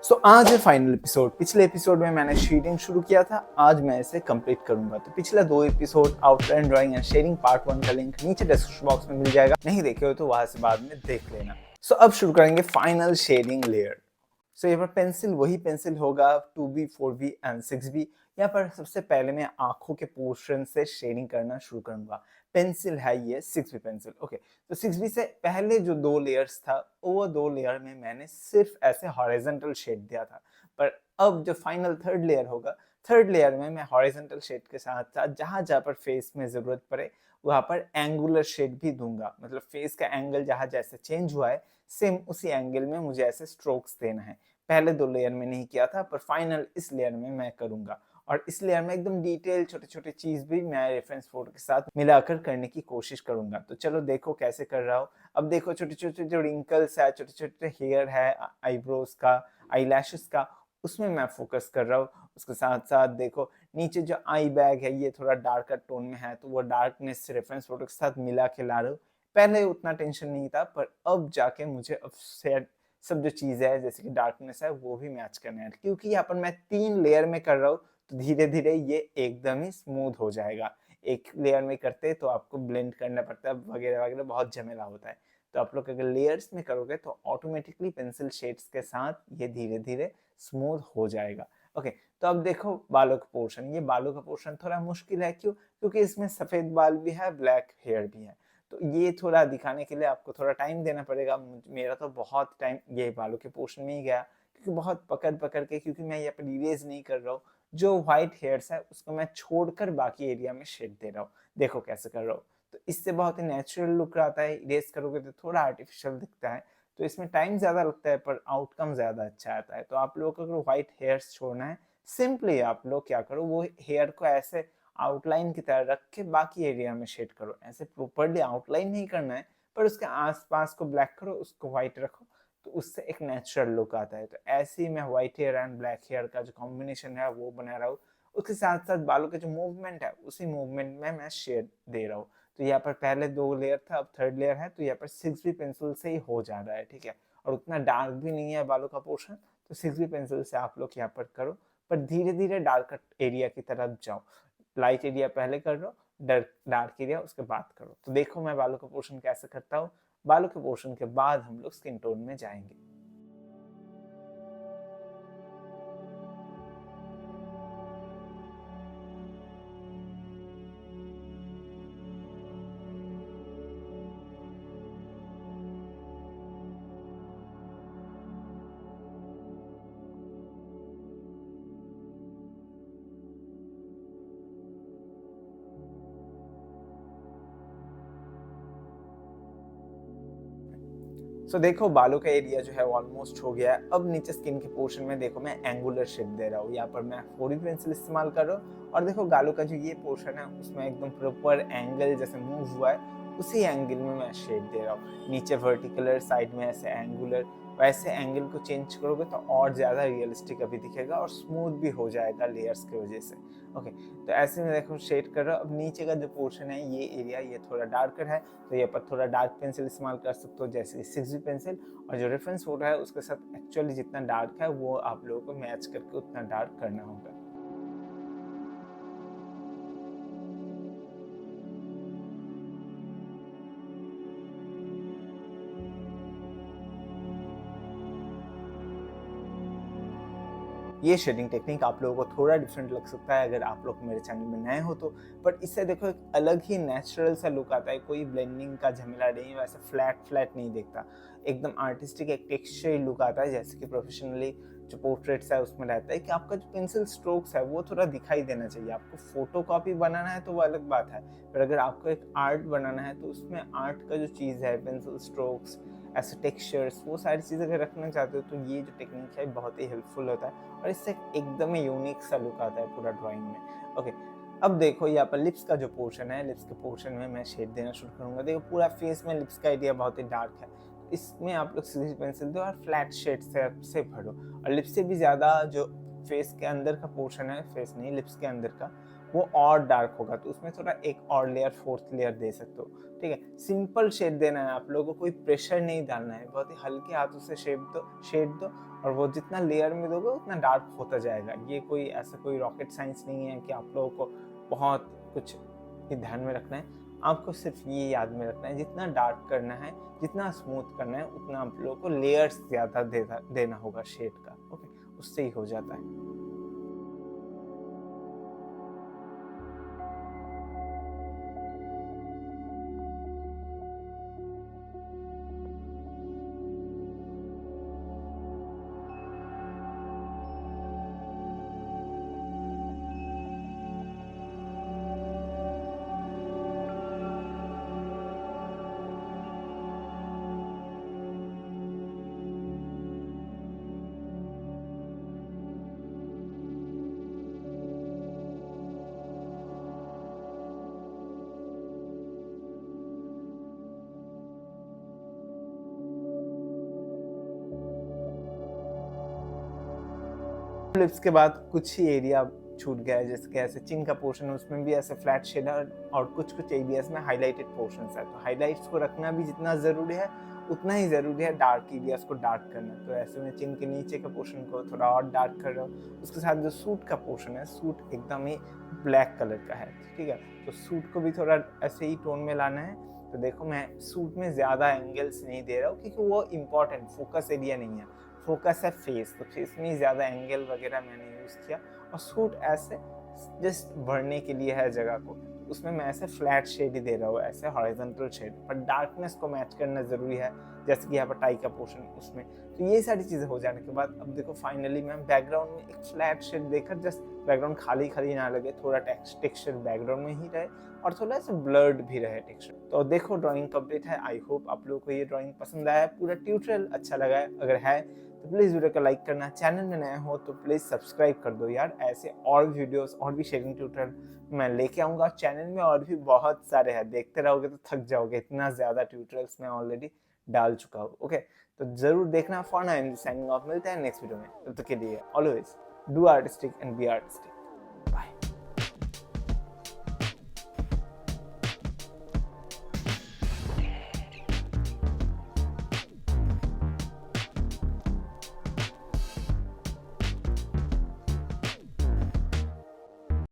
आज है final episode. पिछले एपिसोड में मैंने शेडिंग शुरू किया था, आज मैं इसे कंप्लीट करूंगा। तो पिछला 2 episode outline drawing and shading part 1 का लिंक नीचे डिस्क्रिप्शन बॉक्स में मिल जाएगा, नहीं देखे हो तो वहां से बाद में देख लेना। अब शुरू करेंगे फाइनल शेडिंग लेयर। यहाँ पर पेंसिल वही पेंसिल होगा 2B, 4B एंड 6B। यहाँ पर सबसे पहले मैं आंखों के पोर्शन से शेडिंग करना शुरू करूंगा। पेंसिल है ये 6B पेंसिल। ओके, तो 6B से पहले जो 2 लेयर्स था, वो 2 लेयर में मैंने सिर्फ ऐसे हॉरिजॉन्टल शेड दिया था। पर अब जो फाइनल थर्ड लेयर होगा, थर्ड लेयर में मैं हॉरिजॉन्टल शेड के साथ साथ जहां जहां पर फेस में जरूरत पड़े वहां पर एंगुलर शेड भी दूंगा। मतलब फेस का एंगल जहां जैसे चेंज हुआ है, सेम उसी एंगल में मुझे ऐसे स्ट्रोक्स देना है। पहले 2 लेयर में नहीं किया था, पर फाइनल इस लेयर में मैं करूंगा। और इस लेयर में एकदम डिटेल छोटे छोटे चीज भी मैं रेफरेंस फोटो के साथ मिलाकर करने की कोशिश करूंगा। तो चलो देखो कैसे कर रहा हूँ। अब देखो छोटे छोटे जो रिंकल्स है, छोटे छोटे हेयर है, आईब्रोज का, आईलैशेस का, उसमें मैं फोकस कर रहा हूँ। उसके साथ साथ देखो नीचे जो आई बैग है, ये थोड़ा डार्कर टोन में है, तो वो डार्कनेस रेफरेंस फोटो के साथ मिला के ला रहा हूँ। पहले उतना टेंशन नहीं था, पर अब जाके मुझे अब सब जो चीज है जैसे कि डार्कनेस है वो भी मैच करना है, क्योंकि यहाँ पर मैं 3 लेयर में कर रहा हूँ। तो धीरे धीरे ये एकदम ही स्मूथ हो जाएगा। एक लेयर में करते तो आपको ब्लेंड करना पड़ता है वगैरह वगैरह, बहुत झमेला होता है। तो आप लोग अगर लेयर्स में करोगे तो ऑटोमेटिकली पेंसिल शेड्स के साथ ये धीरे धीरे स्मूथ हो जाएगा। ओके, तो अब देखो बालों का पोर्शन। ये बालों का पोर्शन थोड़ा मुश्किल है, क्यों? क्योंकि इसमें सफेद बाल भी है, ब्लैक हेयर भी है। तो ये थोड़ा दिखाने के लिए आपको थोड़ा टाइम देना पड़ेगा। मेरा तो बहुत टाइम ये बालों के पोर्शन में ही गया, क्योंकि बहुत पकड़ पकड़ के, क्योंकि मैं यहाँ पर इरेज नहीं कर रहा हूँ। जो व्हाइट हेयर्स है उसको मैं छोड़कर बाकी एरिया में शेड दे रहा हूँ। देखो कैसे कर रहा हूँ। तो इससे बहुत ही नेचुरल लुक आता है। इरेज करोगे तो थोड़ा आर्टिफिशियल दिखता है, तो इसमें टाइम ज्यादा लगता है पर आउटकम ज्यादा अच्छा आता है। तो आप लोगों को अगर व्हाइट हेयर्स छोड़ना है, सिंपली आप लोग क्या करो, वो हेयर को ऐसे आउटलाइन की तरह रख के बाकी एरिया में शेड करो। ऐसे प्रॉपर्ली आउटलाइन नहीं करना है, पर उसके आसपास को ब्लैक करो, उसको व्हाइट रखो, तो उससे एक नेचुरल लुक आता है। तो ऐसे ही मैं white hair and black hair का जो कॉम्बिनेशन है वो बना रहा हूँ। उसके साथ साथ बालों के जो मूवमेंट है, उसी मूवमेंट में मैं शेड दे रहा हूँ। तो यहाँ पर पहले 2 लेयर था, अब थर्ड लेयर है, तो यहाँ पर 6B पेंसिल से ही हो जा रहा है, ठीक है। और उतना डार्क भी नहीं है बालों का पोर्शन, तो 6B पेंसिल से आप लोग यहाँ पर करो, पर धीरे धीरे डार्क एरिया की तरफ जाओ। लाइट एरिया पहले कर लो, डार्क एरिया उसके बाद करो। तो देखो मैं बालों का पोर्शन कैसे करता हूँ। बालों के पोर्शन के बाद हम लोग स्किन टोन में जाएंगे। देखो बालों का एरिया जो है ऑलमोस्ट हो गया है। अब नीचे स्किन के पोर्शन में देखो मैं एंगुलर शेप दे रहा हूँ। यहाँ पर मैं 4B पेंसिल इस्तेमाल कर रहा हूँ, और देखो गालों का जो ये पोर्शन है उसमें एकदम प्रॉपर एंगल जैसे मूव हुआ है, उसी एंगल में मैं शेड दे रहा हूँ। नीचे वर्टिकुलर, साइड में ऐसे एंगुलर। वैसे एंगल को चेंज करोगे तो और ज्यादा रियलिस्टिक अभी दिखेगा और स्मूथ भी हो जाएगा लेयर्स की वजह से। ओके, तो ऐसे में देखो शेड कर रहा हूँ। अब नीचे का जो पोर्शन है, ये एरिया ये थोड़ा डार्कर है, तो ये पर थोड़ा डार्क पेंसिल इस्तेमाल कर सकते हो, जैसे 6B पेंसिल। और जो रेफरेंस फोटो है उसके साथ एक्चुअली जितना डार्क है वो आप लोगों को मैच करके उतना डार्क करना होगा। ये शेडिंग टेक्निक आप लोगों को थोड़ा डिफरेंट लग सकता है अगर आप लोग मेरे चैनल में नए हो तो, बट इससे देखो एक अलग ही नेचुरल सा लुक आता है। कोई ब्लेंडिंग का झमेला नहीं, वैसे फ्लैट फ्लैट नहीं दिखता, एकदम आर्टिस्टिक एक टेक्सचर लुक आता है, जैसे कि प्रोफेशनली जो पोर्ट्रेट्स है उसमें रहता है कि आपका जो पेंसिल स्ट्रोक्स है वो थोड़ा दिखाई देना चाहिए। आपको फोटो कॉपी बनाना है तो वो अलग बात है, पर अगर आपको एक आर्ट बनाना है तो उसमें आर्ट का जो चीज़ है, पेंसिल स्ट्रोक्स, ऐसे टेक्सचर्स, वो सारी चीज़ अगर रखना चाहते हो तो ये जो टेक्निक है बहुत ही हेल्पफुल होता है, और इससे एकदम ही यूनिक सा लुक आता है पूरा ड्राइंग में। ओके, अब देखो यहाँ पर लिप्स का जो पोर्शन है, लिप्स के पोर्शन में मैं शेड देना शुरू करूंगा। देखो पूरा फेस में लिप्स का एरिया बहुत ही डार्क है, इसमें आप लोग सीधी पेंसिल दो और फ्लैट शेड से भरो। और लिप्स से भी ज्यादा जो फेस के अंदर का पोर्शन है, फेस नहीं लिप्स के अंदर का, वो और डार्क होगा, तो उसमें थोड़ा एक और लेयर, फोर्थ लेयर दे सकते हो। ठीक है, सिंपल शेड देना है आप लोगों को, कोई प्रेशर नहीं डालना है, बहुत ही हल्के हाथों से शेड दो और वो जितना लेयर में दोगे उतना डार्क होता जाएगा। ये कोई ऐसा कोई रॉकेट साइंस नहीं है कि आप लोगों को बहुत कुछ ध्यान में रखना है। आपको सिर्फ ये याद में रखना है, जितना डार्क करना है, जितना स्मूथ करना है, उतना आप लोगों को लेयर्स ज़्यादा देना होगा शेड का। ओके, उससे ही हो जाता है। लिप्स के बाद कुछ ही एरिया छूट गया है, जैसे कि ऐसे चिन का पोर्शन है उसमें भी ऐसे फ्लैट शेडर और कुछ कुछ एरियाज में हाईलाइटेड पोर्शंस है। तो हाईलाइट्स को रखना भी जितना ज़रूरी है उतना ही ज़रूरी है डार्क एरियाज को डार्क करना। तो ऐसे में चिन के नीचे का पोर्शन को थोड़ा और डार्क कर रहा हूँ। उसके साथ जो सूट का पोर्शन है, सूट एकदम ही ब्लैक कलर का है, ठीक है, तो सूट को भी थोड़ा ऐसे ही टोन में लाना है। तो देखो मैं सूट में ज़्यादा एंगल्स नहीं दे रहा हूँ क्योंकि वो इम्पॉर्टेंट फोकस एरिया नहीं है, फोकस है फेस। तो फेस में ज़्यादा एंगल वगैरह मैंने यूज़ किया। और सूट ऐसे जस्ट भरने के लिए है जगह को, उसमें मैं ऐसे फ्लैट शेड ही दे रहा हूँ, ऐसे हॉरिजॉन्टल शेड, पर डार्कनेस को मैच करना ज़रूरी है, जैसे कि यहाँ पर टाई का पोर्शन उसमें। तो ये सारी चीज़ें हो जाने के बाद अब देखो फाइनली मैं बैकग्राउंड में एक फ्लैट शेड देकर, जस्ट बैकग्राउंड खाली खाली ना लगे, थोड़ा टेक्सचर बैकग्राउंड में ही रहे और थोड़ा सा ब्लर्ड भी रहे टेक्सचर। तो देखो ड्राइंग कंप्लीट है। आई होप आप लोगों को ये ड्राइंग पसंद आया है, पूरा ट्यूटोरियल अच्छा लगा है। अगर है तो प्लीज़ वीडियो को लाइक करना, चैनल में नए हो तो प्लीज़ सब्सक्राइब कर दो यार। ऐसे और वीडियोस और भी शेयरिंग ट्यूटोरियल मैं लेके आऊँगा चैनल में, और भी बहुत सारे हैं, देखते रहोगे तो थक जाओगे, इतना ज़्यादा ट्यूटोरियल्स मैं ऑलरेडी डाल चुका हूँ। ओके, तो ज़रूर देखना। For now I am signing off, मिलते हैं नेक्स्ट वीडियो में। तब तक के लिए always do artistic and be artistic.